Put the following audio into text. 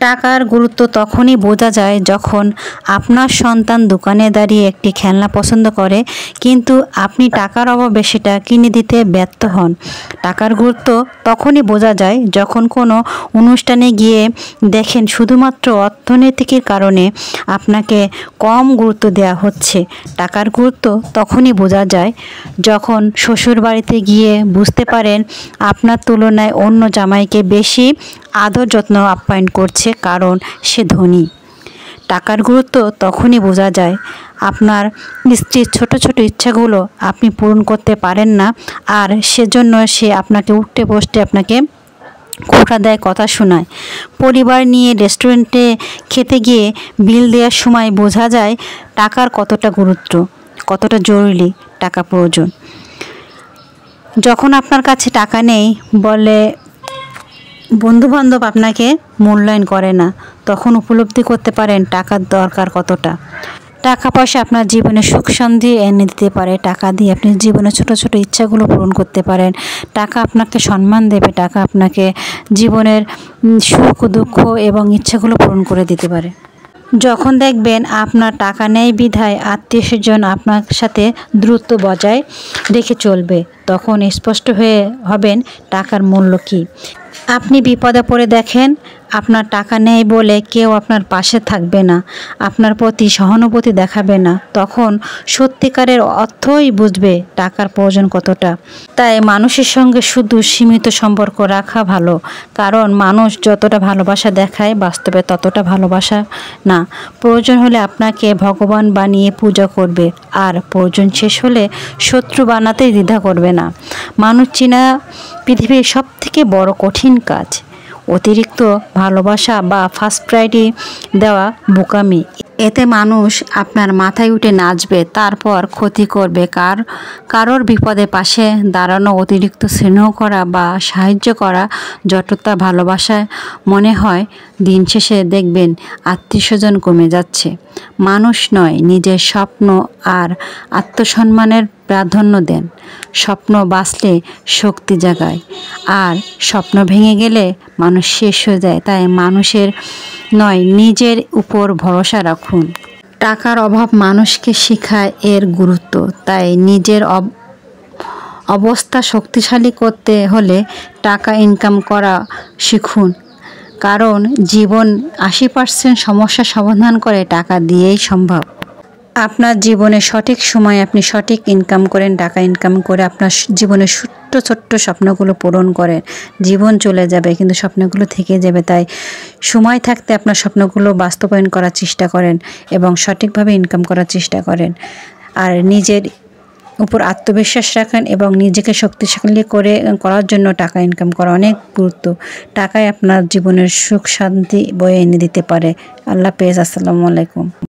টাকার গুরুত্ব তখনই বোঝা যায় যখন আপনার সন্তান দোকানে দাঁড়িয়ে একটি খেলনা পছন্দ করে, কিন্তু আপনি টাকার অভাবে সেটা কিনে দিতে ব্যর্থ হন। টাকার গুরুত্ব তখনই বোঝা যায় যখন কোনো অনুষ্ঠানে গিয়ে দেখেন শুধুমাত্র অর্থনৈতিক কারণে আপনাকে কম গুরুত্ব দেওয়া হচ্ছে। টাকার গুরুত্ব তখনই বোঝা যায় যখন শ্বশুর বাড়িতে গিয়ে বুঝতে পারেন আপনার তুলনায় অন্য জামাইকে বেশি আদর যত্ন আপ্যায়ন করছে, কারণ সে ধনী। টাকার গুরুত্ব তখনই বোঝা যায় আপনার স্ত্রীর ছোট ছোট ইচ্ছাগুলো আপনি পূরণ করতে পারেন না, আর সেজন্য সে আপনাকে উঠতে বসতে আপনাকে খোঁটা দেয়, কথা শোনায়। পরিবার নিয়ে রেস্টুরেন্টে খেতে গিয়ে বিল দেওয়ার সময় বোঝা যায় টাকার কতটা গুরুত্ব, কতটা জরুরি টাকা প্রয়োজন। যখন আপনার কাছে টাকা নেই বলে বন্ধুবান্ধব আপনাকে মূল্যায়ন করে না, তখন উপলব্ধি করতে পারেন টাকার দরকার কতটা। টাকা পয়সা আপনার জীবনে সুখ শান্তি এনে দিতে পারে। টাকা দিয়ে আপনি জীবনে ছোট ছোট ইচ্ছাগুলো পূরণ করতে পারেন। টাকা আপনাকে সম্মান দেবে, টাকা আপনাকে জীবনের সুখ দুঃখ এবং ইচ্ছাগুলো পূরণ করে দিতে পারে। যখন দেখবেন আপনার টাকা নেই বিধায় আত্মীয়স্বজন আপনার সাথে দূরত্ব বজায় রেখে চলবে, তখন স্পষ্ট হয়ে হবেন টাকার মূল্য কী। আপনি বিপদে পড়ে দেখেন আপনার টাকা নেই বলে কেউ আপনার পাশে থাকবে না, আপনার প্রতি সহানুভূতি দেখাবে না, তখন সত্যিকারের অর্থই বুঝবে টাকার প্রয়োজন কতটা। তাই মানুষের সঙ্গে শুধু সীমিত সম্পর্ক রাখা ভালো, কারণ মানুষ যতটা ভালোবাসা দেখায় বাস্তবে ততটা ভালোবাসা না। প্রয়োজন হলে আপনাকে ভগবান বানিয়ে পূজা করবে, আর প্রয়োজন শেষ হলে শত্রু বানাতেই দ্বিধা করবে না। মানুষ চেনা পৃথিবীর সবথেকে বড় কঠিন কাজ। অতিরিক্ত ভালোবাসা বা ফার্স্ট প্রায়োরিটি দেওয়া বোকামি। এতে মানুষ আপনার মাথায় উঠে নাচবে, তারপর ক্ষতি করবে। কারোর বিপদে পাশে দাঁড়ানো, অতিরিক্ত স্নেহ করা বা সাহায্য করা যতটা ভালোবাসায় মনে হয়, দিন শেষে দেখবেন আত্মীয়স্বজন কমে যাচ্ছে। মানুষ নয়, নিজের স্বপ্ন আর আত্মসম্মানের প্রাধান্য দেন। স্বপ্ন বাঁচলে শক্তি জাগায়, আর স্বপ্ন ভেঙে গেলে মানুষ শেষ হয়ে যায়। তাই মানুষের নয়, নিজের উপর ভরসা রাখুন। টাকার অভাব মানুষকে শেখায় এর গুরুত্ব। তাই নিজের অবস্থা শক্তিশালী করতে হলে টাকা ইনকাম করা শিখুন, কারণ জীবন 80% সমস্যা সমাধান করে টাকা দিয়েই সম্ভব। আপনার জীবনে সঠিক সময় আপনি সঠিক ইনকাম করেন, টাকা ইনকাম করে আপনার জীবনের ছোট্ট ছোট্ট স্বপ্নগুলো পূরণ করেন। জীবন চলে যাবে কিন্তু স্বপ্নগুলো থেকে যাবে, তাই সময় থাকতে আপনার স্বপ্নগুলো বাস্তবায়ন করার চেষ্টা করেন এবং সঠিকভাবে ইনকাম করার চেষ্টা করেন। আর নিজের উপর আত্মবিশ্বাস রাখেন এবং নিজেকে শক্তিশালী করার জন্য টাকা ইনকাম করা অনেক গুরুত্ব। টাকাই আপনার জীবনের সুখ শান্তি বয়ে এনে দিতে পারে। আল্লাহ হাফেজ। আসসালামু আলাইকুম।